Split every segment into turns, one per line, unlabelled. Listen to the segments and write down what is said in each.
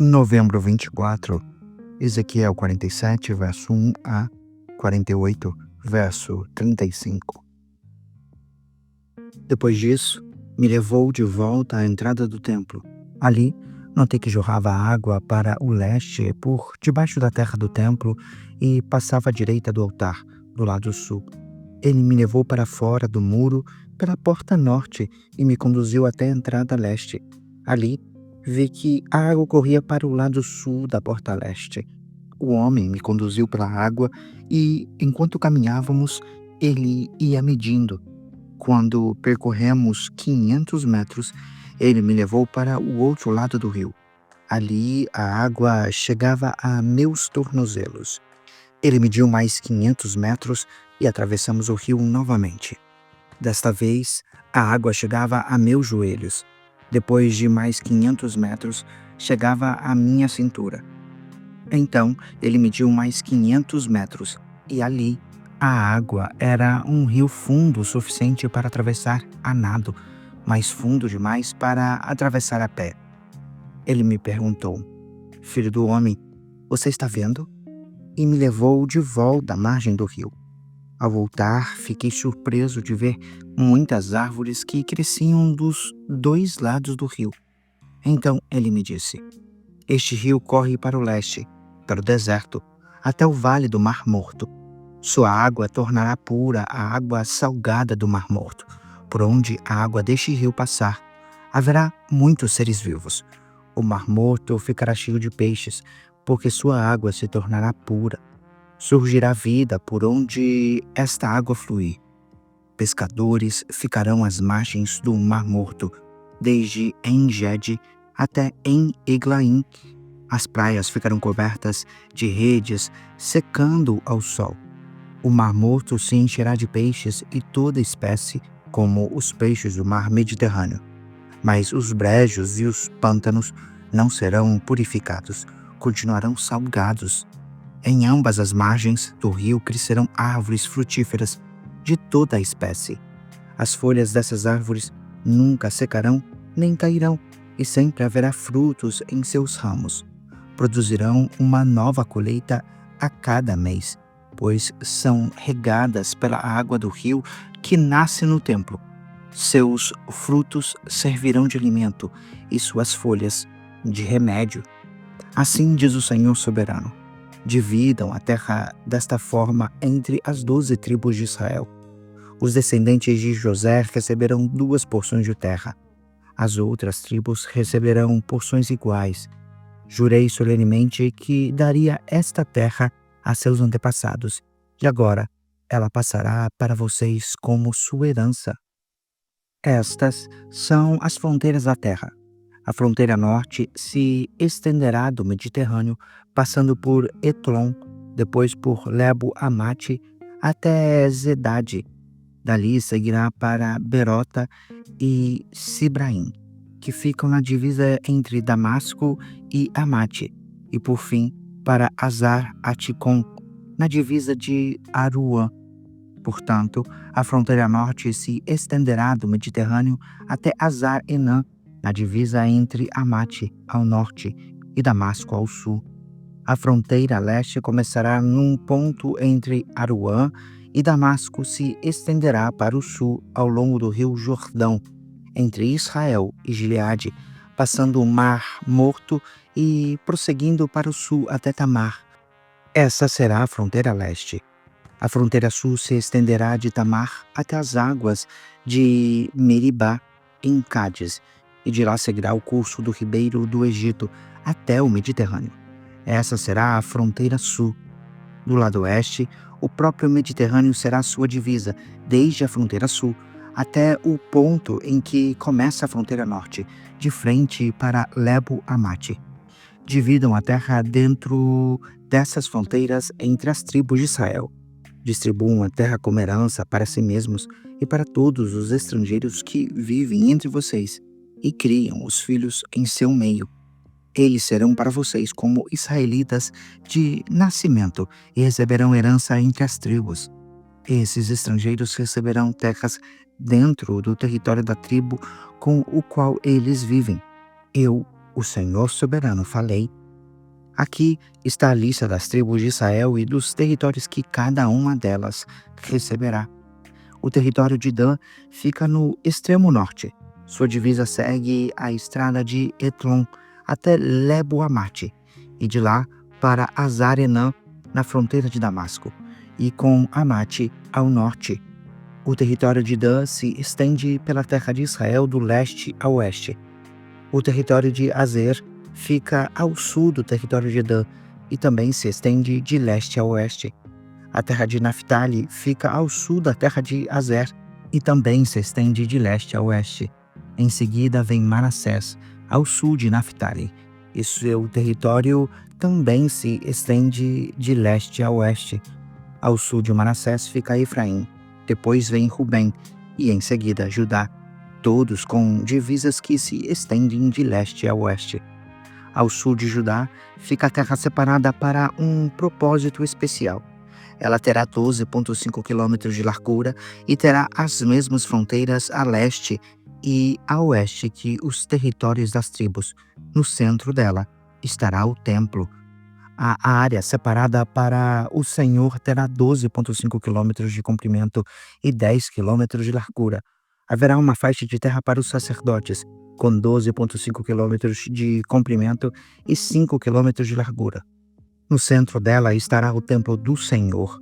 Novembro 24, Ezequiel 47, verso 1 a 48, verso 35. Depois disso, me levou de volta à entrada do templo. Ali, notei que jorrava água para o leste por debaixo da terra do templo e passava à direita do altar, do lado sul. Ele me levou para fora do muro, pela porta norte, e me conduziu até a entrada leste. Ali, vi que a água corria para o lado sul da porta leste. O homem me conduziu pela água e, enquanto caminhávamos, ele ia medindo. Quando percorremos 500 metros, ele me levou para o outro lado do rio. Ali, a água chegava a meus tornozelos. Ele mediu mais 500 metros e atravessamos o rio novamente. Desta vez, a água chegava a meus joelhos. Depois de mais 500 metros, chegava à minha cintura. Então, ele mediu mais 500 metros e ali, a água era um rio fundo o suficiente para atravessar a nado, mas fundo demais para atravessar a pé. Ele me perguntou: "Filho do homem, você está vendo?" E me levou de volta à margem do rio. Ao voltar, fiquei surpreso de ver muitas árvores que cresciam dos dois lados do rio. Então ele me disse: "Este rio corre para o leste, para o deserto, até o vale do Mar Morto. Sua água tornará pura a água salgada do Mar Morto. Por onde a água deste rio passar, haverá muitos seres vivos. O Mar Morto ficará cheio de peixes, porque sua água se tornará pura. Surgirá vida por onde esta água fluir. Pescadores ficarão às margens do Mar Morto, desde En-Gedi até En-Eglaim. As praias ficarão cobertas de redes, secando ao sol. O Mar Morto se encherá de peixes e toda espécie, como os peixes do mar Mediterrâneo. Mas os brejos e os pântanos não serão purificados, continuarão salgados. Em ambas as margens do rio crescerão árvores frutíferas de toda a espécie. As folhas dessas árvores nunca secarão nem cairão, e sempre haverá frutos em seus ramos. Produzirão uma nova colheita a cada mês, pois são regadas pela água do rio que nasce no templo. Seus frutos servirão de alimento e suas folhas de remédio. Assim diz o Senhor soberano: dividam a terra desta forma entre as 12 tribos de Israel. Os descendentes de José receberão 2 porções de terra. As outras tribos receberão porções iguais. Jurei solenemente que daria esta terra a seus antepassados, e agora ela passará para vocês como sua herança. Estas são as fronteiras da terra. A fronteira norte se estenderá do Mediterrâneo, passando por Etlon, depois por Lebo-Amate, até Zedade. Dali seguirá para Berota e Sibraim, que ficam na divisa entre Damasco e Amate, e por fim para Azar-Aticom, na divisa de Aruã. Portanto, a fronteira norte se estenderá do Mediterrâneo até Azar-Enã, na divisa entre Amate ao norte e Damasco ao sul. A fronteira leste começará num ponto entre Aruã e Damasco, se estenderá para o sul ao longo do rio Jordão, entre Israel e Gileade, passando o Mar Morto e prosseguindo para o sul até Tamar. Essa será a fronteira leste. A fronteira sul se estenderá de Tamar até as águas de Meribá, em Cádiz, e de lá seguirá o curso do ribeiro do Egito até o Mediterrâneo. Essa será a fronteira sul. Do lado oeste, o próprio Mediterrâneo será sua divisa, desde a fronteira sul até o ponto em que começa a fronteira norte, de frente para Lebo-Amate. Dividam a terra dentro dessas fronteiras entre as tribos de Israel. Distribuam a terra como herança para si mesmos e para todos os estrangeiros que vivem entre vocês e criam os filhos em seu meio. Eles serão para vocês como israelitas de nascimento e receberão herança entre as tribos. Esses estrangeiros receberão terras dentro do território da tribo com o qual eles vivem. Eu o Senhor soberano, falei. Aqui está a lista das tribos de Israel e dos territórios que cada uma delas receberá. O território de Dan fica no extremo norte. Sua divisa segue a estrada de Etlon até Lebo-Amate, e de lá para Azar-Enã, na fronteira de Damasco, e com Amate ao norte. O território de Dan se estende pela terra de Israel do leste a oeste. O território de Azer fica ao sul do território de Dan e também se estende de leste a oeste. A terra de Naphtali fica ao sul da terra de Azer e também se estende de leste a oeste. Em seguida vem Manassés, ao sul de Naphtali, e seu território também se estende de leste a oeste. Ao sul de Manassés fica Efraim, depois vem Rubem e em seguida Judá, todos com divisas que se estendem de leste a oeste. Ao sul de Judá fica a terra separada para um propósito especial. Ela terá 12,5 quilômetros de largura e terá as mesmas fronteiras a leste e a oeste que os territórios das tribos. No centro dela estará o templo. A área separada para o Senhor terá 12,5 quilômetros de comprimento e 10 quilômetros de largura. Haverá uma faixa de terra para os sacerdotes, com 12,5 quilômetros de comprimento e 5 quilômetros de largura. No centro dela estará o templo do Senhor.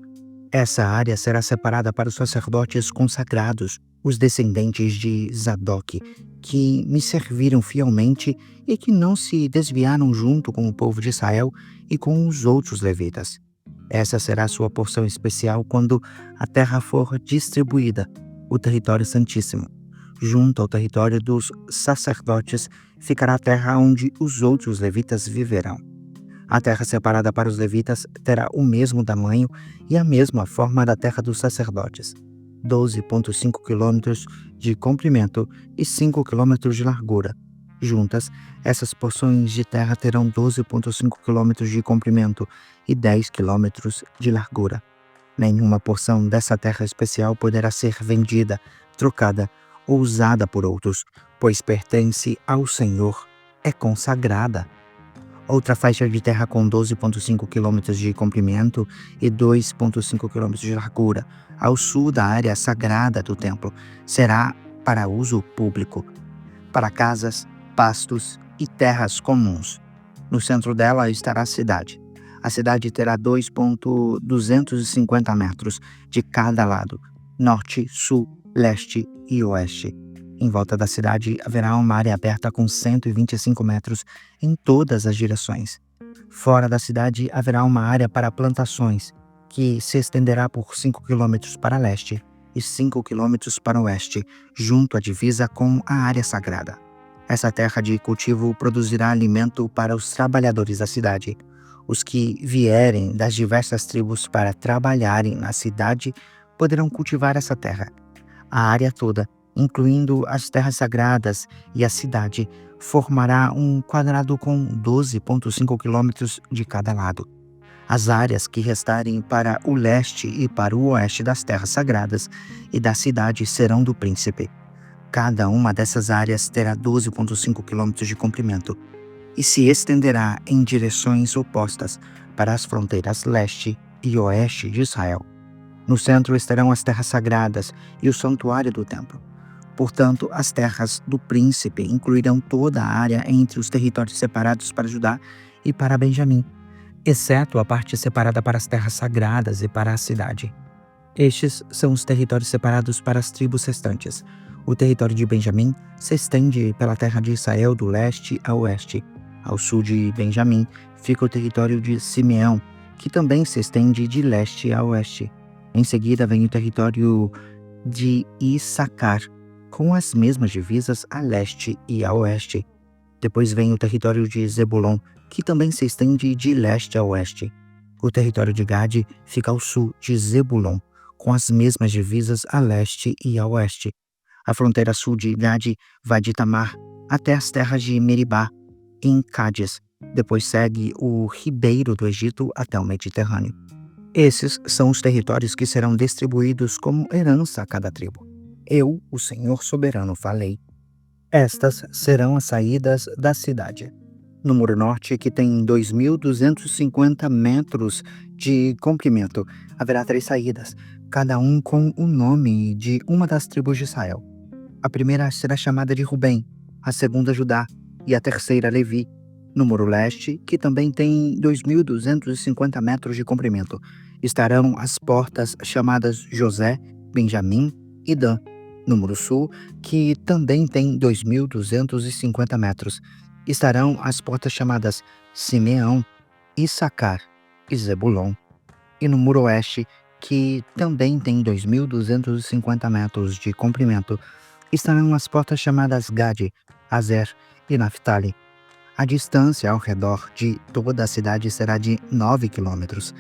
Essa área será separada para os sacerdotes consagrados, os descendentes de Zadok, que me serviram fielmente e que não se desviaram junto com o povo de Israel e com os outros levitas. Essa será a sua porção especial quando a terra for distribuída, o território santíssimo. Junto ao território dos sacerdotes ficará a terra onde os outros levitas viverão. A terra separada para os levitas terá o mesmo tamanho e a mesma forma da terra dos sacerdotes. 12,5 quilômetros de comprimento e 5 quilômetros de largura. Juntas, essas porções de terra terão 12,5 quilômetros de comprimento e 10 quilômetros de largura. Nenhuma porção dessa terra especial poderá ser vendida, trocada ou usada por outros, pois pertence ao Senhor, é consagrada. Outra faixa de terra com 12,5 km de comprimento e 2,5 km de largura, ao sul da área sagrada do templo, será para uso público, para casas, pastos e terras comuns. No centro dela estará a cidade. A cidade terá 2,250 metros de cada lado, norte, sul, leste e oeste. Em volta da cidade haverá uma área aberta com 125 metros em todas as direções. Fora da cidade haverá uma área para plantações, que se estenderá por 5 quilômetros para leste e 5 quilômetros para oeste, junto à divisa com a área sagrada. Essa terra de cultivo produzirá alimento para os trabalhadores da cidade. Os que vierem das diversas tribos para trabalharem na cidade poderão cultivar essa terra. A área toda, incluindo as terras sagradas e a cidade, formará um quadrado com 12,5 quilômetros de cada lado. As áreas que restarem para o leste e para o oeste das terras sagradas e da cidade serão do príncipe. Cada uma dessas áreas terá 12,5 quilômetros de comprimento e se estenderá em direções opostas para as fronteiras leste e oeste de Israel. No centro estarão as terras sagradas e o santuário do templo. Portanto, as terras do príncipe incluirão toda a área entre os territórios separados para Judá e para Benjamim, exceto a parte separada para as terras sagradas e para a cidade. Estes são os territórios separados para as tribos restantes. O território de Benjamim se estende pela terra de Israel do leste a oeste. Ao sul de Benjamim fica o território de Simeão, que também se estende de leste a oeste. Em seguida vem o território de Issacar, com as mesmas divisas a leste e a oeste. Depois vem o território de Zebulon, que também se estende de leste a oeste. O território de Gade fica ao sul de Zebulon, com as mesmas divisas a leste e a oeste. A fronteira sul de Gade vai de Tamar até as terras de Meribá, em Cádiz. Depois segue o ribeiro do Egito até o Mediterrâneo. Esses são os territórios que serão distribuídos como herança a cada tribo. Eu, o Senhor soberano, falei. Estas serão as saídas da cidade. No Muro Norte, que tem 2.250 metros de comprimento, haverá 3 saídas, cada um com o nome de uma das tribos de Israel. A primeira será chamada de Rubem, a segunda Judá e a terceira Levi. No Muro Leste, que também tem 2.250 metros de comprimento, estarão as portas chamadas José, Benjamim e Dan. No Muro Sul, que também tem 2.250 metros, estarão as portas chamadas Simeão, Issacar e Zebulon. E no Muro Oeste, que também tem 2.250 metros de comprimento, estarão as portas chamadas Gade, Azer e Naphtali. A distância ao redor de toda a cidade será de 9 quilômetros.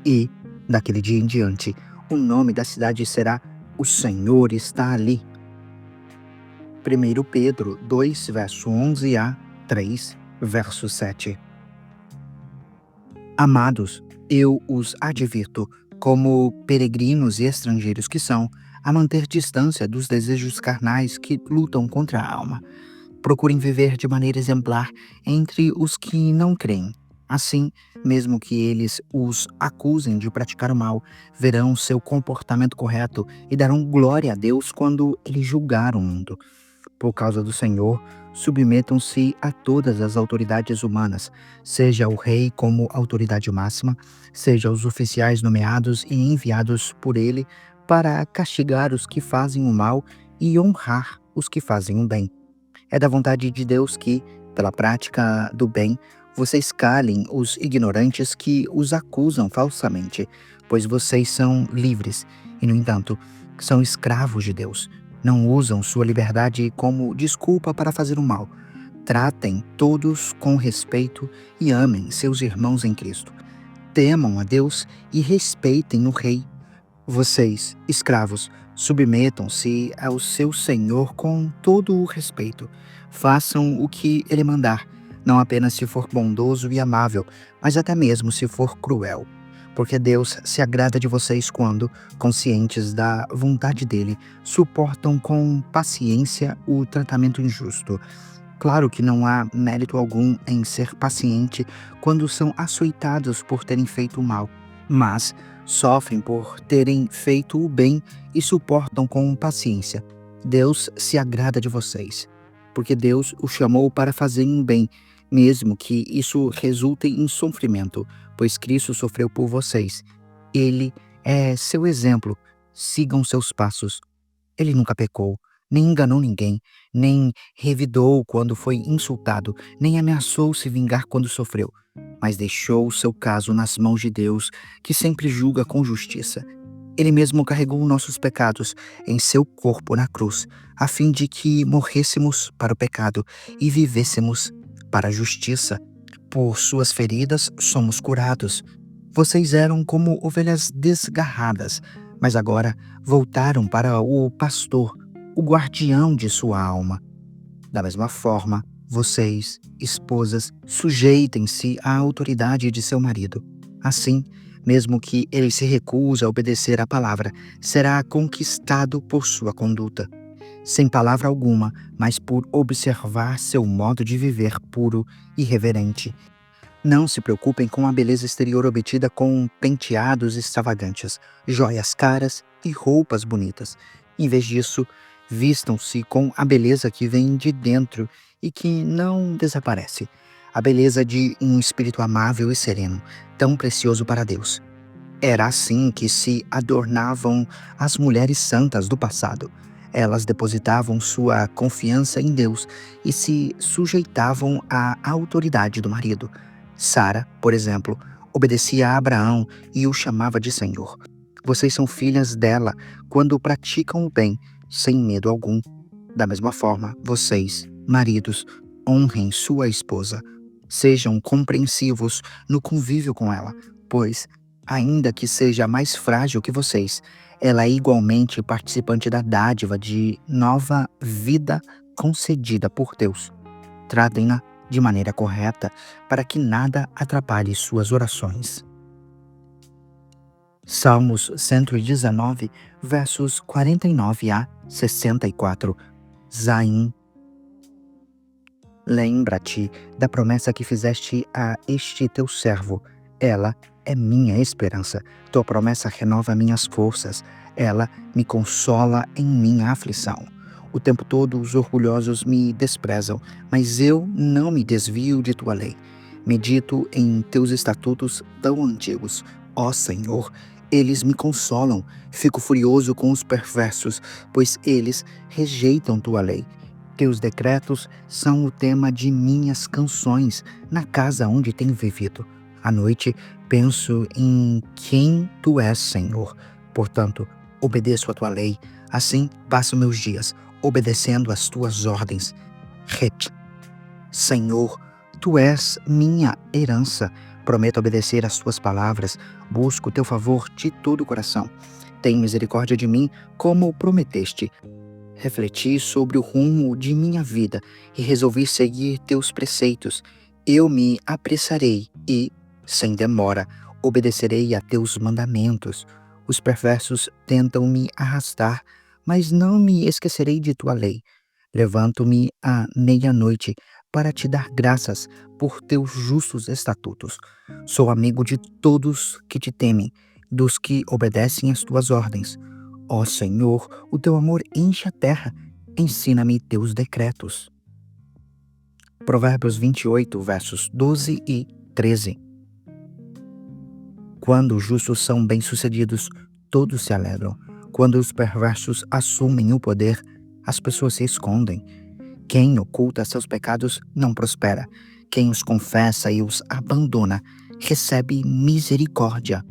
E, daquele dia em diante, o nome da cidade será O Senhor está ali. 1 Pedro 2, verso 11 a 3, verso 7. Amados, eu os advirto, como peregrinos e estrangeiros que são, a manter distância dos desejos carnais que lutam contra a alma. Procurem viver de maneira exemplar entre os que não creem. Assim, mesmo que eles os acusem de praticar o mal, verão seu comportamento correto e darão glória a Deus quando ele julgar o mundo. Por causa do Senhor, submetam-se a todas as autoridades humanas, seja o rei como autoridade máxima, seja os oficiais nomeados e enviados por ele para castigar os que fazem o mal e honrar os que fazem o bem. É da vontade de Deus que, pela prática do bem, vocês calem os ignorantes que os acusam falsamente, pois vocês são livres e, no entanto, são escravos de Deus. Não usam sua liberdade como desculpa para fazer o mal. Tratem todos com respeito e amem seus irmãos em Cristo. Temam a Deus e respeitem o Rei. Vocês, escravos, submetam-se ao seu Senhor com todo o respeito. Façam o que ele mandar, não apenas se for bondoso e amável, mas até mesmo se for cruel. Porque Deus se agrada de vocês quando, conscientes da vontade dele, suportam com paciência o tratamento injusto. Claro que não há mérito algum em ser paciente quando são açoitados por terem feito o mal, mas sofrem por terem feito o bem e suportam com paciência. Deus se agrada de vocês, porque Deus os chamou para fazerem o bem, mesmo que isso resulte em sofrimento, pois Cristo sofreu por vocês. Ele é seu exemplo, sigam seus passos. Ele nunca pecou, nem enganou ninguém, nem revidou quando foi insultado, nem ameaçou se vingar quando sofreu, mas deixou o seu caso nas mãos de Deus, que sempre julga com justiça. Ele mesmo carregou nossos pecados em seu corpo na cruz, a fim de que morrêssemos para o pecado e vivêssemos para a justiça. Por suas feridas somos curados. Vocês eram como ovelhas desgarradas, mas agora voltaram para o pastor, o guardião de sua alma. Da mesma forma, vocês, esposas, sujeitem-se à autoridade de seu marido. Assim, mesmo que ele se recuse a obedecer à palavra, será conquistado por sua conduta. Sem palavra alguma, mas por observar seu modo de viver puro e reverente. Não se preocupem com a beleza exterior obtida com penteados extravagantes, joias caras e roupas bonitas. Em vez disso, vistam-se com a beleza que vem de dentro e que não desaparece. A beleza de um espírito amável e sereno, tão precioso para Deus. Era assim que se adornavam as mulheres santas do passado. Elas depositavam sua confiança em Deus e se sujeitavam à autoridade do marido. Sara, por exemplo, obedecia a Abraão e o chamava de Senhor. Vocês são filhas dela quando praticam o bem, sem medo algum. Da mesma forma, vocês, maridos, honrem sua esposa. Sejam compreensivos no convívio com ela, pois, ainda que seja mais frágil que vocês, ela é igualmente participante da dádiva de nova vida concedida por Deus. Tratem-na de maneira correta para que nada atrapalhe suas orações. Salmos 119, versos 49 a 64. Zaim. Lembra-te da promessa que fizeste a este teu servo. Ela é minha esperança. Tua promessa renova minhas forças. Ela me consola em minha aflição. O tempo todo os orgulhosos me desprezam, mas eu não me desvio de tua lei. Medito em teus estatutos tão antigos. Ó Senhor, eles me consolam. Fico furioso com os perversos, pois eles rejeitam tua lei. Teus decretos são o tema de minhas canções na casa onde tenho vivido. À noite penso em quem tu és, Senhor. Portanto, obedeço a tua lei. Assim passo meus dias, obedecendo às tuas ordens. Senhor, tu és minha herança. Prometo obedecer às tuas palavras. Busco o teu favor de todo o coração. Tem misericórdia de mim, como prometeste. Refleti sobre o rumo de minha vida e resolvi seguir teus preceitos. Eu me apressarei e, sem demora, obedecerei a teus mandamentos. Os perversos tentam me arrastar, mas não me esquecerei de tua lei. Levanto-me à meia-noite para te dar graças por teus justos estatutos. Sou amigo de todos que te temem, dos que obedecem às tuas ordens. Ó Senhor, o teu amor enche a terra. Ensina-me teus decretos. Provérbios 28, versos 12 e 13. Quando os justos são bem-sucedidos, todos se alegram. Quando os perversos assumem o poder, as pessoas se escondem. Quem oculta seus pecados não prospera. Quem os confessa e os abandona recebe misericórdia.